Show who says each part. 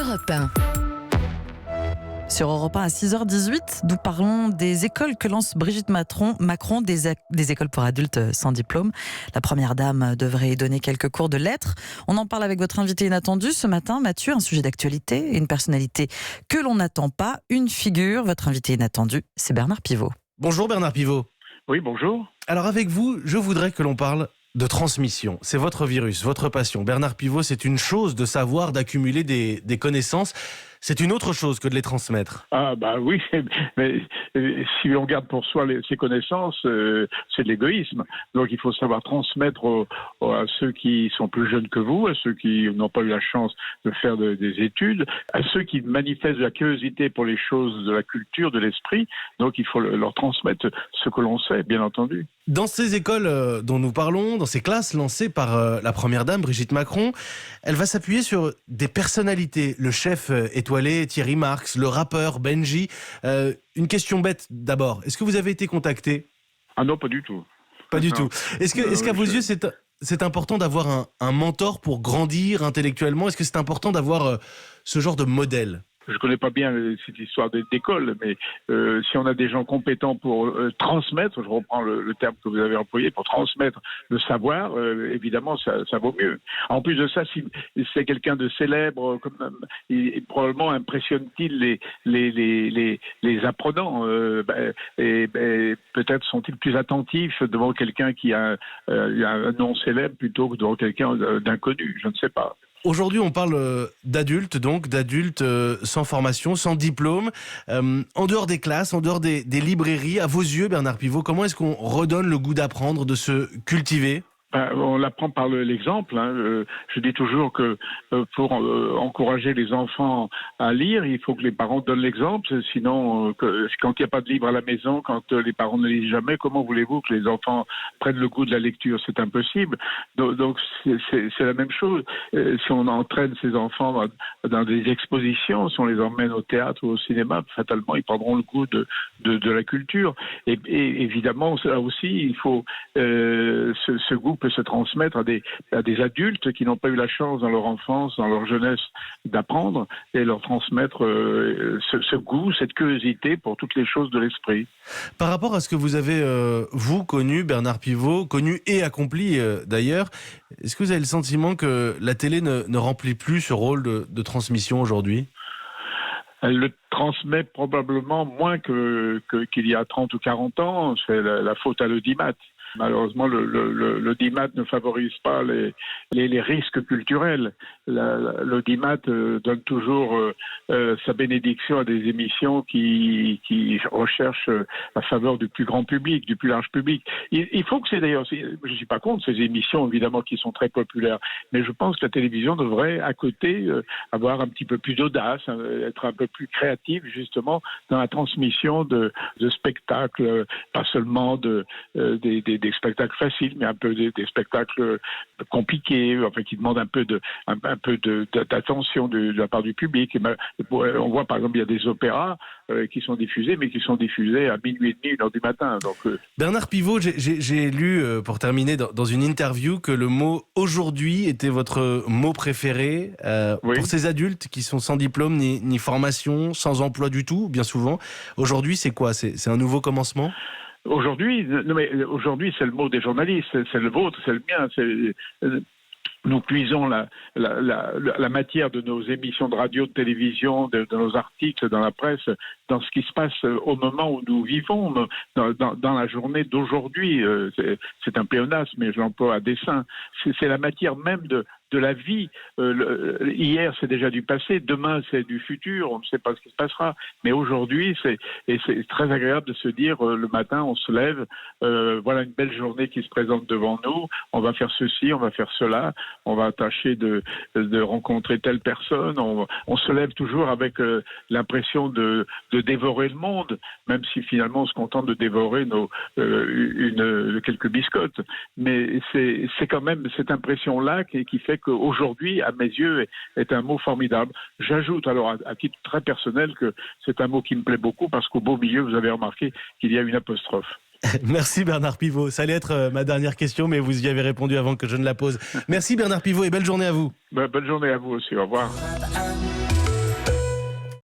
Speaker 1: Europe 1.
Speaker 2: Sur Europe 1 à 6h18, nous parlons des écoles que lance Brigitte Macron, des écoles pour adultes sans diplôme. La première dame devrait y donner quelques cours de lettres. On en parle avec votre invité inattendu ce matin, Mathieu, un sujet d'actualité et une personnalité que l'on n'attend pas, une figure. Votre invité inattendu, c'est Bernard Pivot.
Speaker 3: Bonjour Bernard Pivot.
Speaker 4: Oui, bonjour.
Speaker 3: Alors avec vous, je voudrais que l'on parle de transmission. C'est votre virus, votre passion. Bernard Pivot, c'est une chose de savoir, d'accumuler des connaissances. C'est une autre chose que de les transmettre.
Speaker 4: Ah bah oui, mais si on garde pour soi ces connaissances, c'est de l'égoïsme. Donc il faut savoir transmettre à ceux qui sont plus jeunes que vous, à ceux qui n'ont pas eu la chance de faire des études, à ceux qui manifestent de la curiosité pour les choses de la culture, de l'esprit. Donc il faut leur transmettre ce que l'on sait, bien entendu.
Speaker 3: Dans ces écoles dont nous parlons, dans ces classes lancées par la première dame, Brigitte Macron, elle va s'appuyer sur des personnalités. Le chef étoilé Thierry Marx, le rappeur Benji. Une question bête d'abord. Est-ce que vous avez été contacté ?
Speaker 4: Ah non, pas du tout.
Speaker 3: Pas du tout. Est-ce qu'à vos yeux, c'est important d'avoir un mentor pour grandir intellectuellement ? Est-ce que c'est important d'avoir ce genre de modèle ?
Speaker 4: Je ne connais pas bien cette histoire d'école, mais si on a des gens compétents pour transmettre, je reprends le terme que vous avez employé, pour transmettre le savoir, évidemment, ça vaut mieux. En plus de ça, si c'est quelqu'un de célèbre, probablement impressionne-t-il les apprenants, peut-être sont-ils plus attentifs devant quelqu'un qui a un nom célèbre plutôt que devant quelqu'un d'inconnu, je ne sais pas.
Speaker 3: Aujourd'hui, on parle d'adultes, sans formation, sans diplôme, en dehors des classes, en dehors des librairies. À vos yeux, Bernard Pivot, comment est-ce qu'on redonne le goût d'apprendre, de se cultiver ?
Speaker 4: On l'apprend par l'exemple. Je dis toujours que pour encourager les enfants à lire, il faut que les parents donnent l'exemple. Sinon, quand il n'y a pas de livre à la maison, quand les parents ne lisent jamais, comment voulez-vous que les enfants prennent le goût de la lecture ? C'est impossible. Donc c'est la même chose. Si on entraîne ces enfants dans des expositions, si on les emmène au théâtre ou au cinéma, fatalement, ils prendront le goût de la culture. Et évidemment, là aussi, il faut ce goût peut se transmettre à des adultes qui n'ont pas eu la chance dans leur enfance, dans leur jeunesse d'apprendre et leur transmettre ce goût, cette curiosité pour toutes les choses de l'esprit.
Speaker 3: Par rapport à ce que vous avez, vous, connu, Bernard Pivot, connu et accompli d'ailleurs, est-ce que vous avez le sentiment que la télé ne remplit plus ce rôle de transmission aujourd'hui ?
Speaker 4: Elle le transmet probablement moins qu'il y a 30 ou 40 ans. C'est la faute à l'audimat. Malheureusement, l'audimat ne favorise pas les risques culturels. L'audimat donne toujours sa bénédiction à des émissions qui recherchent la faveur du plus grand public, du plus large public. Il faut que je ne suis pas contre ces émissions, évidemment, qui sont très populaires, mais je pense que la télévision devrait, à côté, avoir un petit peu plus d'audace, être un peu plus créative, justement, dans la transmission de spectacles, pas seulement des spectacles faciles, mais un peu des spectacles compliqués, enfin qui demandent un peu d'attention de la part du public. On voit par exemple il y a des opéras qui sont diffusés, mais qui sont diffusés à minuit et demi, 1h du matin. Donc,
Speaker 3: Bernard Pivot, j'ai lu, pour terminer, dans une interview, que le mot « aujourd'hui » était votre mot préféré
Speaker 4: oui.
Speaker 3: Pour ces adultes qui sont sans diplôme ni formation, sans emploi du tout, bien souvent. Aujourd'hui, c'est quoi ? C'est un nouveau commencement ?
Speaker 4: Aujourd'hui, c'est le mot des journalistes, c'est le vôtre, c'est le mien. Nous puisons la matière de nos émissions de radio, de télévision, de nos articles dans la presse, dans ce qui se passe au moment où nous vivons, dans la journée d'aujourd'hui. C'est un pléonasme, mais je l'emploie à dessein. C'est la matière même de la vie. Hier, c'est déjà du passé. Demain, c'est du futur. On ne sait pas ce qui se passera. Mais aujourd'hui, c'est très agréable de se dire, le matin, on se lève, voilà une belle journée qui se présente devant nous. On va faire ceci, on va faire cela. On va tâcher de rencontrer telle personne. On se lève toujours avec l'impression de dévorer le monde, même si finalement on se contente de dévorer quelques biscottes. Mais c'est quand même cette impression-là qui fait qu'aujourd'hui, à mes yeux, est un mot formidable. J'ajoute alors à titre très personnel que c'est un mot qui me plaît beaucoup parce qu'au beau milieu, vous avez remarqué qu'il y a une apostrophe.
Speaker 3: Merci Bernard Pivot. Ça allait être ma dernière question, mais vous y avez répondu avant que je ne la pose. Merci Bernard Pivot et belle journée à vous.
Speaker 4: Bonne journée à vous aussi. Au revoir.